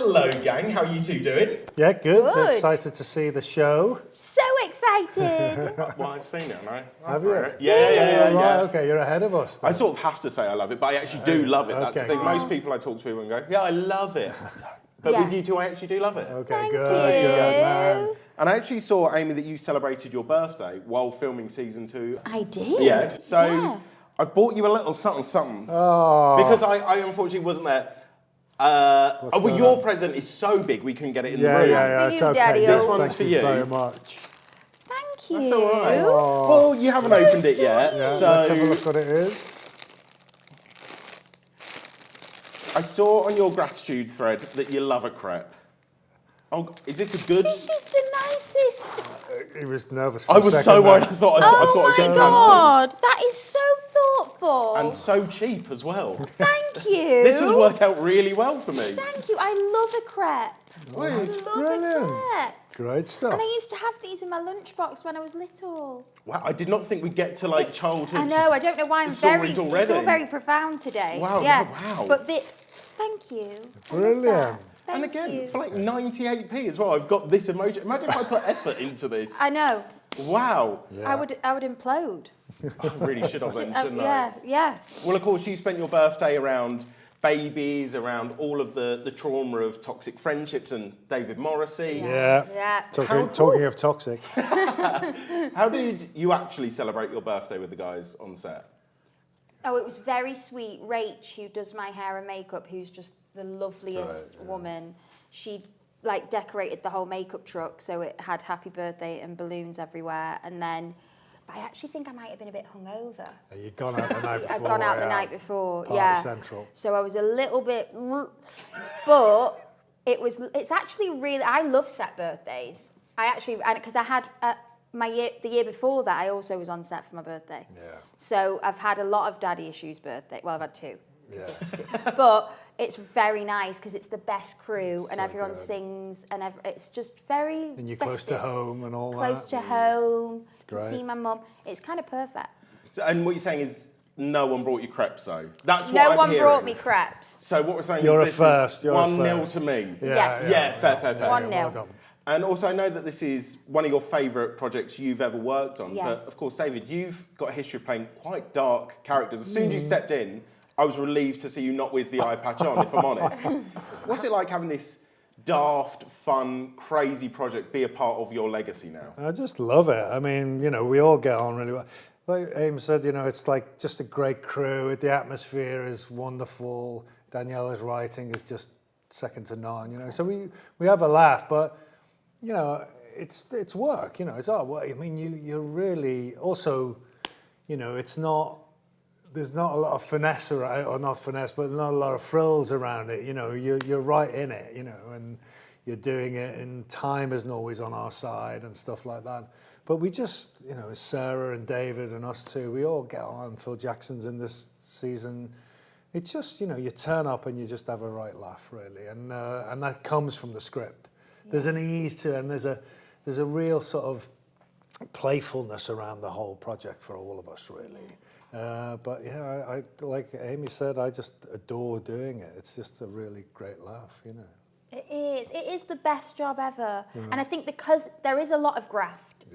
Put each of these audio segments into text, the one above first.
Hello, gang. How are you two doing? Yeah, good. Good. Excited to see the show. So excited. Well, I've seen it, no? Have you? Yeah. Right, okay, you're ahead of us then. I sort of have to say I love it, but I actually do love it. That's the Okay. thing. Most people I talk to and go, yeah, I love it. I don't. But Yeah. with you two, I actually do love it. Okay, Thank good, you. good, man. And I actually saw, Aimee, that you celebrated your birthday while filming season 2. I did. Yeah. So Yeah. I've bought you a little something. Oh, Because I unfortunately wasn't there. going Your on? present is so big we couldn't get it in the yeah, room. yeah, For it's you, okay. Daddy-o. This one's Thank for you you. very much. Thank you. That's all right. Oh. Well, you haven't opened it yet. Yeah, so let's have a look what it is. I saw on your gratitude thread that you love a crepe. Oh, is this a good? This is the nicest. He was nervous for I a was second so worried. there. I thought Oh it was my getting cancelled. God, that is so thoughtful. And so cheap as well. Thank you. This has worked out really well for me. Thank you. I love a crepe. I love brilliant. a crepe. Great stuff. And I used to have these in my lunchbox when I was little. Wow, I did not think we'd get to like childhood. I know. I don't know why I'm stories very. It's already. all very profound today. Wow, Yeah. wow. But thank you. I love Brilliant. that. And Thank again, you. for like 98p as well, I've got this emoji. Imagine if I put effort into this. I know. Wow. Yeah. I would implode. I really should have then, shouldn't I? Yeah. Well, of course, you spent your birthday around babies, around all of the trauma of toxic friendships and David Morrissey. Yeah. Yeah. Talking of toxic. How did you actually celebrate your birthday with the guys on set? Oh, it was very sweet. Rach, who does my hair and makeup, who's just the loveliest woman. She like decorated the whole makeup truck, so it had happy birthday and balloons everywhere. And then, but I actually think I might have been a bit hungover. You'd gone out the night before. I'd gone out the night before, Party yeah. Central. So I was a little bit, but it's actually really, I love set birthdays. Because I had, the year before that, I also was on set for my birthday. Yeah. So I've had a lot of daddy issues birthday. Well, I've had 2. Yeah. But it's very nice because it's the best crew and so everyone good. sings and it's just very And you're festive. close to home and all Close that. to home, can Great. see my mum. It's kind of perfect. And what you're saying is no one brought you crepes, though. That's what No I'm one hearing. brought me crepes. So what we're saying You're a is this first, is you're a 1-0 first. to me. Yes. Yeah, fair. 1-0. Well done. And also, I know that this is one of your favourite projects you've ever worked on. Yes. But of course, David, you've got a history of playing quite dark characters. As soon as you stepped in, I was relieved to see you not with the eye patch on, if I'm honest. What's it like having this daft, fun, crazy project be a part of your legacy now? I just love it. I mean, we all get on really well. Like Aimee said, it's like just a great crew. The atmosphere is wonderful. Daniela's writing is just second to none. So we have a laugh, but it's work. It's hard work. I mean, you're really also, it's not. There's not a lot of finesse around, or not finesse, but not a lot of frills around it. You're right in it. And you're doing it, and time isn't always on our side and stuff like that. But we just, Sarah and David and us too, we all get on. Phil Jackson's in this season. It's just, you turn up and you just have a right laugh, really, and that comes from the script. Yeah. There's an ease to it, and there's a real sort of playfulness around the whole project for all of us, really. But yeah, I like Aimee said, I just adore doing it. It's just a really great laugh, It is the best job ever. And I think because there is a lot of graft,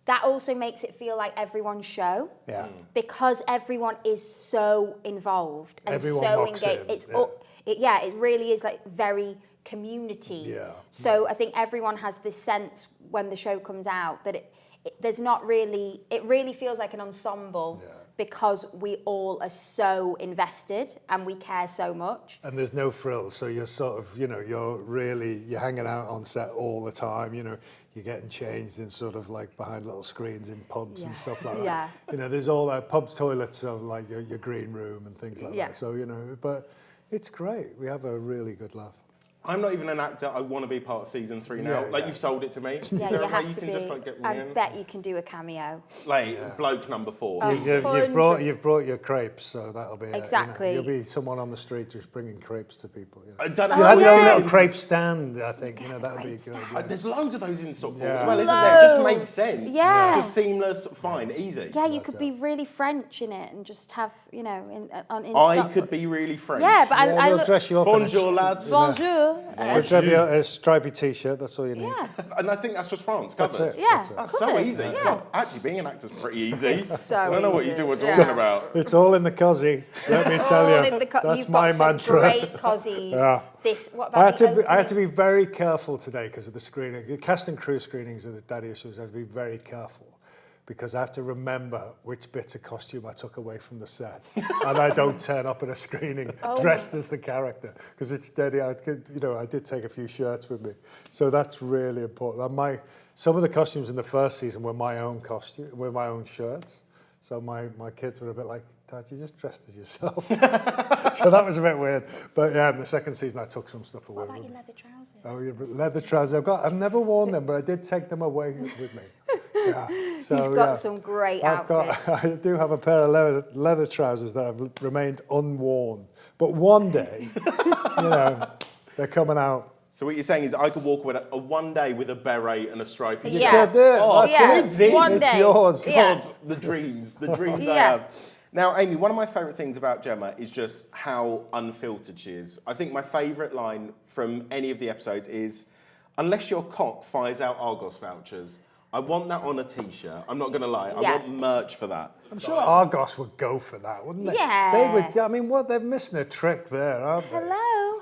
that also makes it feel like everyone's show. Yeah. Because everyone is so involved and Everyone so mucks engaged. in, It really is like very community. Yeah. So I think everyone has this sense when the show comes out that it really feels like an ensemble. Yeah. Because we all are so invested and we care so much. And there's no frills, so you're sort of, you're hanging out on set all the time, you're getting changed in sort of like behind little screens in pubs and stuff like that. Yeah. There's all that pub toilets of like your green room and things like Yeah. that. So, but it's great. We have a really good laugh. I'm not even an actor. I want to be part of season 3 now. Yeah, Like yeah. you've sold it to me. Yeah, Is there you a way have you to can be. just like get me I in? bet you can do a cameo. Like bloke number 4. Oh. You've brought your crepes, so that'll be Exactly. You'll be someone on the street just bringing crepes to people. You know. I don't know. You have your own yes. little crepe stand, I think. You know, have that'll a be crepe good. stand. Yeah. There's loads of those in Stockport Yeah. as well, isn't there? It just makes Loads. sense. Yeah. Just seamless, fine, easy. Yeah, you That's could it. be really French in it and just have, you know, in I Stockport. could be really French. Yeah, but I We'll look. dress you up. in a Bonjour, lads. Bonjour. We'll dress you a stripy t-shirt. That's all you need. Yeah. And I think that's just France That's covered. it. Yeah. That's it. That's so covered. easy. Yeah. God, actually, being an actor's pretty easy. It's so I don't know what you easy. two were Yeah. talking about. It's all in the cosy. Let me tell All you. in the That's you've my got some mantra. great cozies. Yeah. What I about had to be very careful today because of the screening. The cast and crew screenings of the Daddy Issues, I had to be very careful because I have to remember which bits of costume I took away from the set, and I don't turn up at a screening dressed as the character because it's Daddy. I did take a few shirts with me, so that's really important. And some of the costumes in the first season were my own costume, were my own shirts. So my kids were a bit like, Dad, you just dressed as yourself. So that was a bit weird. But yeah, in the second season, I took some stuff away. What about your leather trousers? Oh, yeah, but leather trousers. I've never worn them, but I did take them away with me. Yeah. So, He's got some great outfits. I do have a pair of leather trousers that have remained unworn. But one day, they're coming out. So what you're saying is I could walk with a one day with a beret and a stripy Yeah. shirt. Could do it. Oh, That's yeah. it. One It's day. yours. Yeah. God, the dreams I Yeah. have. Now, Aimee, one of my favourite things about Gemma is just how unfiltered she is. I think my favourite line from any of the episodes is, unless your cock fires out Argos vouchers, I want that on a T-shirt. I'm not going to lie. I Yeah. want merch for that. I'm sure Argos would go for that, wouldn't they? Yeah. They would. I mean, they're missing a trick there, aren't they?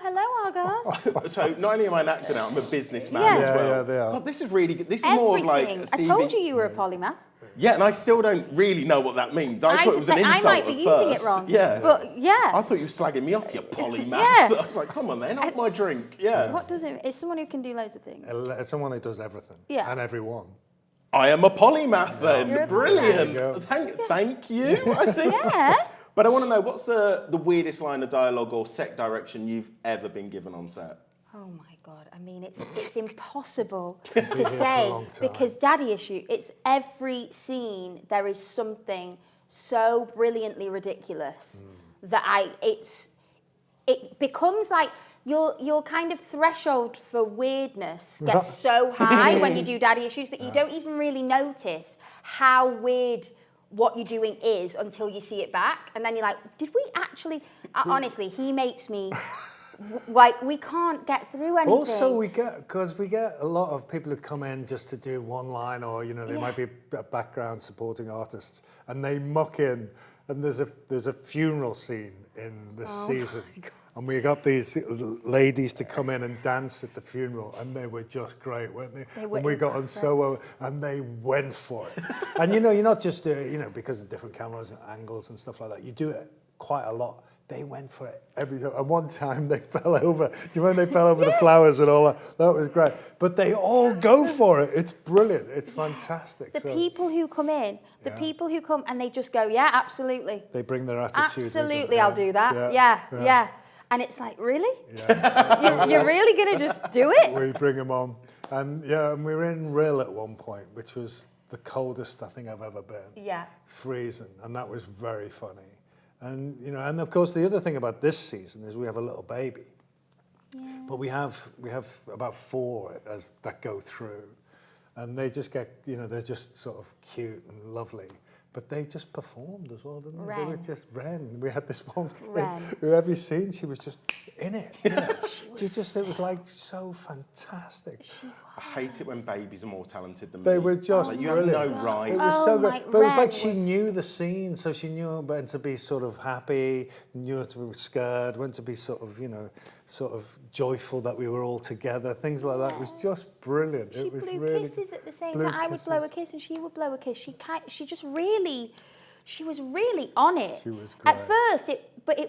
Hello, Argos. So not only am I an actor now, I'm a businessman Yeah. as well. Yeah, they are. God, this is really good. This is more of like Everything. a I CV. told you were a polymath. Yeah, and I still don't really know what that means. I thought it was an insult I might be at using it first. wrong. Yeah. But yeah. I thought you were slagging me off, you polymath. Yeah. I was like, come on then, have my drink. Yeah. What does it? It's someone who can do loads of things. Someone who does everything. Yeah. And everyone. I am a polymath then. You're a Brilliant. polymath. Thank you, I think. Yeah. But I want to know, what's the weirdest line of dialogue or set direction you've ever been given on set? Oh my God! I mean, it's impossible be to here for a say long time. because Daddy Issue. It's every scene there is something so brilliantly ridiculous that it becomes like your kind of threshold for weirdness gets so high when you do Daddy Issues that you don't even really notice how weird what you're doing is until you see it back, and then you're like, did we actually? Honestly, he makes me. Like, we can't get through anything. Also, we get a lot of people who come in just to do one line, or they might be a background supporting artists, and they muck in. And there's a funeral scene in this season, and we got these ladies to come in and dance at the funeral, and they were just great, weren't they? They were and we got on so well, and they went for it. And you're not just because of different cameras and angles and stuff like that. You do it quite a lot. They went for it every time. And one time they fell over. Do you remember they fell over the flowers and all that? That was great. But they all go for it. It's brilliant. It's fantastic. The people who come in, people who come and they just go, yeah, absolutely. They bring their attitude. Absolutely, I'll do that. Yeah. And it's like, really? Yeah. You're really going to just do it? We bring them on. And and we were in Rill at one point, which was the coldest I think I've ever been. Yeah. Freezing. And that was very funny. And and of course the other thing about this season is we have a little baby, but we have about 4 that go through, and they just get they're just sort of cute and lovely, but they just performed as well, didn't they? They were just Ren. We had this one kid who every scene she was just in it. It was like so fantastic. I hate it when babies are more talented than me. They were just like, you have brilliant. no right. It was so good. my- But it was like Ren she was- knew the scene, so she knew when to be sort of happy, knew to be scared, when to be sort of joyful that we were all together, things like that. It was just brilliant. She It was blew really kisses at the same blew time. I would blow a kisses. kiss and she would blow a kiss. She just really, she was really on it. She was At great. first,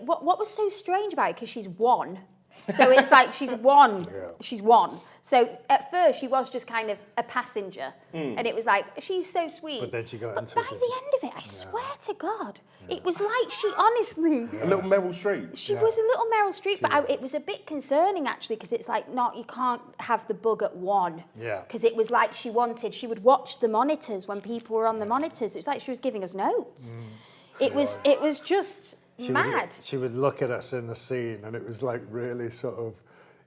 what was so strange about it, because she's 1, So it's like she's one. Yeah. She's one. So at first she was just kind of a passenger, and it was like she's so sweet. But then she got into by it. the end of it, I swear to God, it was like she honestly. A little Meryl Streep. She was a little Meryl Streep, but it was a bit concerning actually because it's like you can't have the bug at one. Yeah. Because it was like she would watch the monitors when people were on the monitors. It was like she was giving us notes. It was just mad. She would look at us in the scene, and it was like really sort of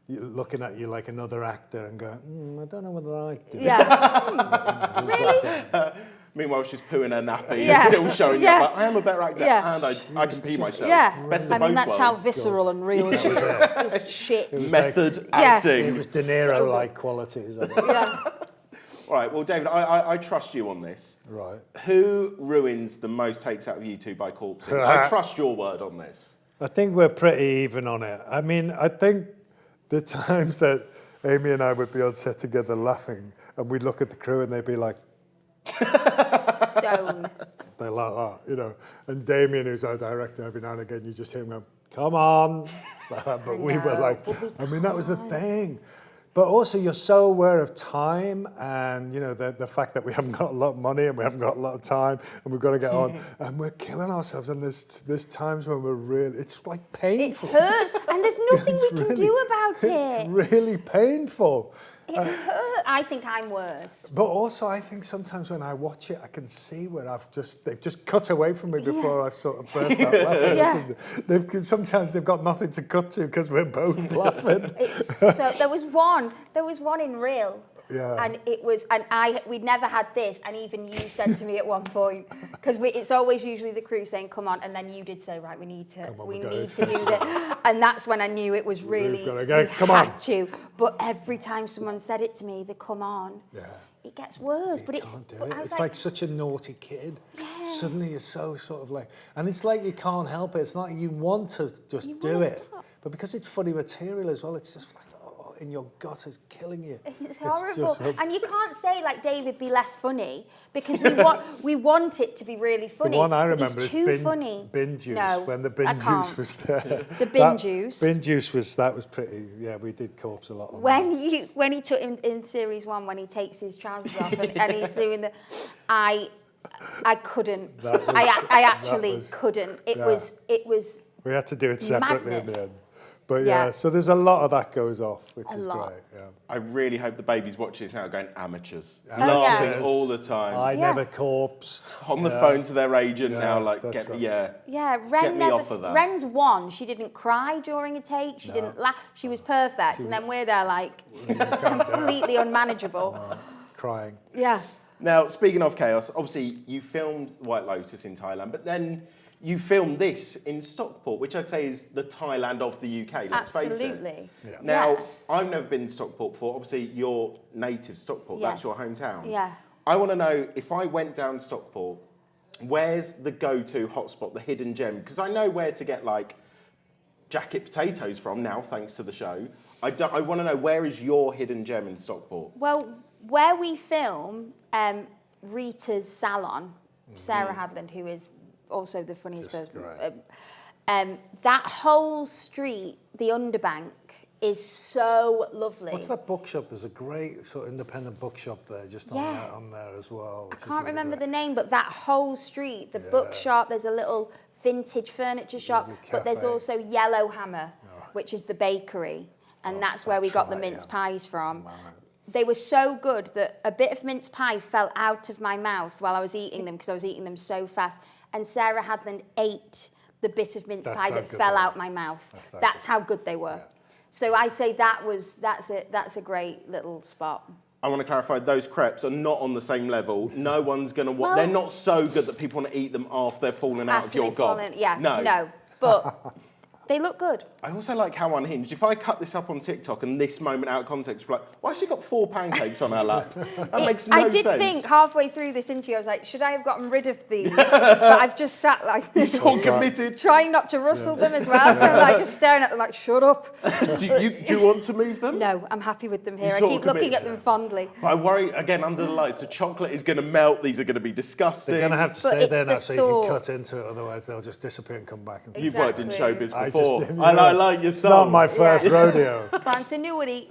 looking at you like another actor and going, I don't know whether I do. Yeah. Really? Meanwhile, she's pooing her nappy Yeah. and still showing Yeah. that I am a better actor Yeah. and I can pee myself. Yeah. Best of I mean, both that's how worlds. visceral and real she is. Just shit. was Method Yeah. acting. It was De Niro-like qualities. I think. Yeah. All right, well, David, I trust you on this. Right. Who ruins the most takes out of you two by corpsing? I trust your word on this. I think we're pretty even on it. I mean, I think the times that Aimee and I would be on set together laughing, and we'd look at the crew and they'd be like, Stone. they're like that, you know. And Damien, who's our director, every now and again, you just hear him go, come on. But we were like, I mean, that was the thing. But also, you're so aware of time and, you know, the fact that we haven't got a lot of money and we haven't got a lot of time and we've got to get on. And we're killing ourselves. And there's times when we're really, it's like It painful. hurts, and there's nothing we can do about it. It's really painful. It hurts. I think I'm worse. But also, I think sometimes when I watch it, I can see where they've just cut away from me before I've sort of burst out laughing. Yeah. Sometimes they've got nothing to cut to because we're both laughing. So there was one in Real. Yeah. And we'd never had this, and even you said to me at one point, because it's always usually the crew saying, come on, and then you did say, right, we need to do this. And that's when I knew it was really, come on. had to. But every time someone said it to me, the come on, it gets worse. You but can't do but it. I was It's like such a naughty kid. Yeah. Suddenly you're so sort of like, and it's like you can't help it. It's not you want to just You do wanna it. stop. But because it's funny material as well, it's just like, in your gut is killing you. It's horrible. just- And you can't say, like, David, be less funny, because we want it to be really funny. The one I but remember he's is too bin, funny. bin juice, No, when the bin I juice can't. was there. The bin juice. Bin juice was pretty, we did corpse a lot on When he took him in series 1, when he takes his trousers off and he's doing I couldn't. I actually couldn't. It was. We had to do it separately in madness. the end. But so there's a lot of that goes off, which is lot. great. Yeah. I really hope the baby's watching this now going amateurs. Oh, Laughing yeah. all the time. I Yeah. never corpsed. On the phone to their agent Yeah, now, like, that's right. Yeah, Get Ren me off of that. Ren's one. She didn't cry during a take. She didn't laugh. She was perfect. And then we're there like completely unmanageable. Crying. Yeah. Now, speaking of chaos, obviously you filmed White Lotus in Thailand, but then you filmed this in Stockport, which I'd say is the Thailand of the UK, let's face it. Absolutely. Yeah. Now, Yeah. I've never been to Stockport before. Obviously, you're native Stockport. That's your Yes. hometown. Yeah. I want to know, if I went down Stockport, where's the go-to hotspot, the hidden gem? Because I know where to get, like, jacket potatoes from now, thanks to the show. I want to know, where is your hidden gem in Stockport? Well, where we film, Rita's salon, Sarah Hadland, who is also the funniest Just person. great. That whole street, the Underbank, is so lovely. What's that bookshop? There's a great sort of independent bookshop there, just on there as well. I can't remember the name, but that whole street, the bookshop, there's a little vintage furniture shop, but there's cafe. also Yellowhammer, which is the bakery, and that's where we got the mince pies from. They were so good that a bit of mince pie fell out of my mouth while I was eating them because I was eating them so fast. And Sarah Hadland ate the bit of mince pie that fell out my mouth. That's how good they were. So I'd say that's a great little spot. I want to clarify, those crepes are not on the same level. No one's going to want... Well- they're not so good that people want to eat them after they're fallen out of After your they've gob. fallen, yeah, No. but they look good. I also like how unhinged. If I cut this up on TikTok and this moment out of context, we're like, why has she got 4 pancakes on her lap? That makes no I did sense. think halfway through this interview, I was like, should I have gotten rid of these? But I've just sat like You're so committed. trying not to rustle them as well. So I'm like just staring at them like, shut up. Do you want to move them? No, I'm happy with them here. I sort keep of looking committed at them fondly. But I worry, again, under the lights, the chocolate is going to melt. These are going to be disgusting. They're going to have to But stay it's there the now so you thought. can cut into it, otherwise they'll just disappear and come back. And You've worked in Exactly. showbiz before. I before. just, I like your It's song. not my first rodeo. Continuity.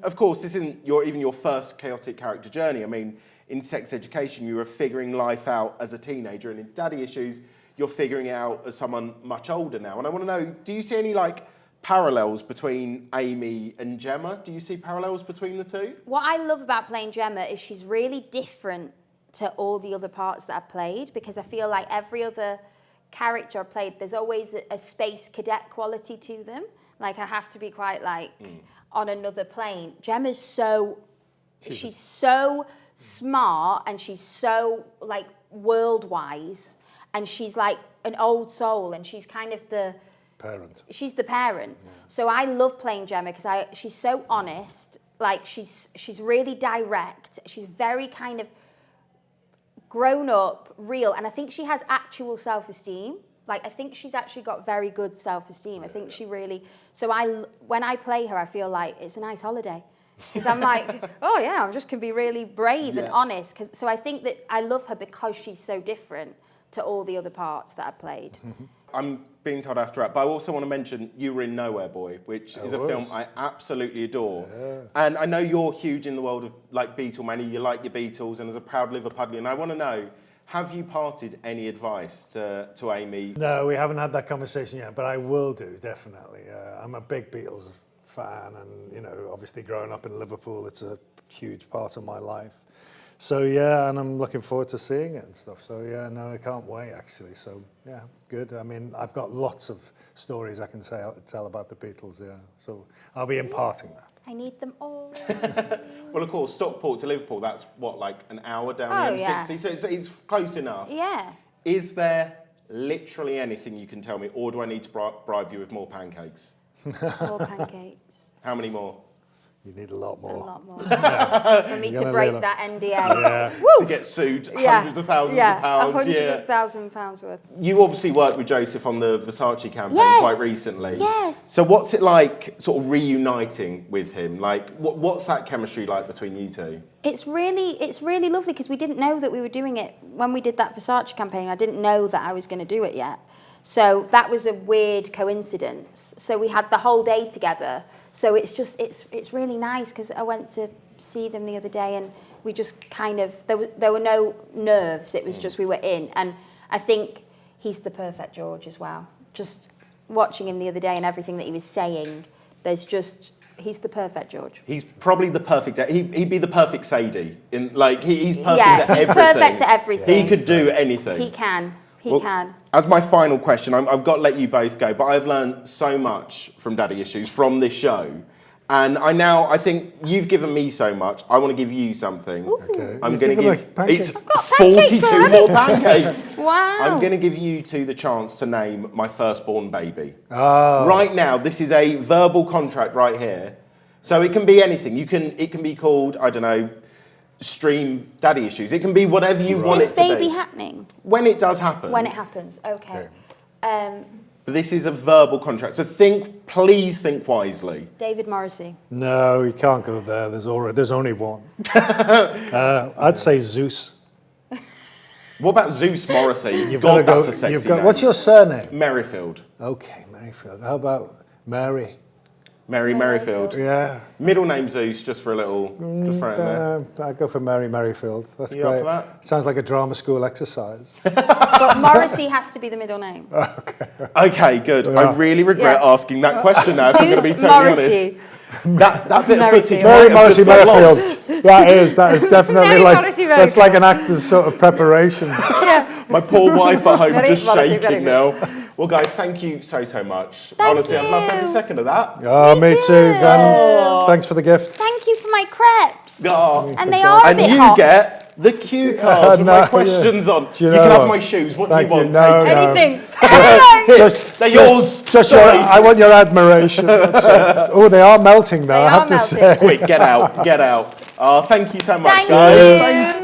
Of course, this isn't even your first chaotic character journey. I mean, in Sex Education, you were figuring life out as a teenager, and in Daddy Issues, you're figuring it out as someone much older now. And I want to know, do you see any parallels between Aimee and Gemma? Do you see parallels between the two? What I love about playing Gemma is she's really different to all the other parts that I've played, because I feel like every other character I've played, there's always a space cadet quality to them. Like, I have to be quite on another plane. Gemma's she's so smart, and she's so world-wise, and she's like an old soul, and she's kind of she's the parent. Yeah. So I love playing Gemma because she's so honest. She's really direct. She's very kind of grown up, real, and I think she has actual self-esteem. I think she's actually got very good self-esteem. I think she really. So when I play her, I feel like it's a nice holiday, because I'm like, oh yeah, I just can be really brave and honest. So I think that I love her because she's so different to all the other parts that I played. I'm being told I have to wrap, but I also want to mention you were in Nowhere Boy, which is a film I absolutely adore. Yeah. And I know you're huge in the world of Beatlemania, you like your Beatles, and as a proud Liverpudlian, I want to know, have you parted any advice to Aimee? No, we haven't had that conversation yet, but I will do, definitely. I'm a big Beatles fan, and obviously growing up in Liverpool, it's a huge part of my life. So yeah, and I'm looking forward to seeing it and stuff. So yeah, no, I can't wait actually. So yeah, good. I mean, I've got lots of stories I can tell about the Beatles. Yeah, so I'll be imparting that. I need them all. Well, of course, Stockport to Liverpool, that's what, an hour down the M60? So it's close enough. Yeah. Is there literally anything you can tell me, or do I need to bribe you with more pancakes? More pancakes. How many more? You need a lot more. A lot more. For me to break that NDA. Yeah. To get sued hundreds of thousands of pounds. £100,000 worth. You obviously worked with Joseph on the Versace campaign quite recently. Yes. So what's it like sort of reuniting with him? What's that chemistry like between you two? It's really lovely, because we didn't know that we were doing it when we did that Versace campaign. I didn't know that I was going to do it yet. So that was a weird coincidence. So we had the whole day together. So it's really nice, because I went to see them the other day, and we just kind of, there were no nerves. It was just we were in. And I think he's the perfect George as well. Just watching him the other day and everything that he was saying, he's the perfect George. He's probably the perfect, he'd be the perfect Sadie. He's perfect to everything. He's perfect to everything. He could do anything. He can. He can. As my final question, I've got to let you both go, but I've learned so much from Daddy Issues, from this show. And I think you've given me so much, I want to give you something. Okay. I'm going to give, it's I've got pancakes 42 already. more pancakes. Wow. I'm going to give you two the chance to name my firstborn baby. Oh. Right now, this is a verbal contract right here. So it can be anything. It can be called, I don't know, Stream Daddy Issues. It can be whatever you want it to be. Is this baby happening? When it does happen. When it happens, okay. This is a verbal contract, so please think wisely. David Morrissey. No, you can't go there. There's only one. I'd say Zeus. What about Zeus Morrissey? You've got to go. That's a sexy name. What's your surname? Merrifield. Okay, Merrifield. How about Mary? Mary Merrifield. Yeah. Middle name Zeus, just for a little. Just throw it in there. I'd go for Mary Merrifield. That's You great. up for that? Sounds like a drama school exercise. But Morrissey has to be the middle name. Okay, good. Yeah. I really regret asking that question now, if I'm going to be Zeus totally Morrissey. honest. That bit of footage. Mary might have Morrissey just got lost. Merrifield. That is definitely Mary like Morrissey that's like an actor's sort of preparation. Yeah. My poor wife at home Mary just Morrissey, shaking very now. Well, guys, thank you so much. Honestly, I've loved every second of that. Oh, me too. Thanks for the gift. Thank you for my crepes. Oh. And they are a And bit you hot. get the cue cards with my questions on. Do you You know can have what? my shoes. What Thank do you you. want? No, Take it. no. Anything. They're yours. I want your admiration. Oh, they are melting though. They I have are to melting. say. Quick, get out. Oh, thank you so much, Thank guys. you. Thank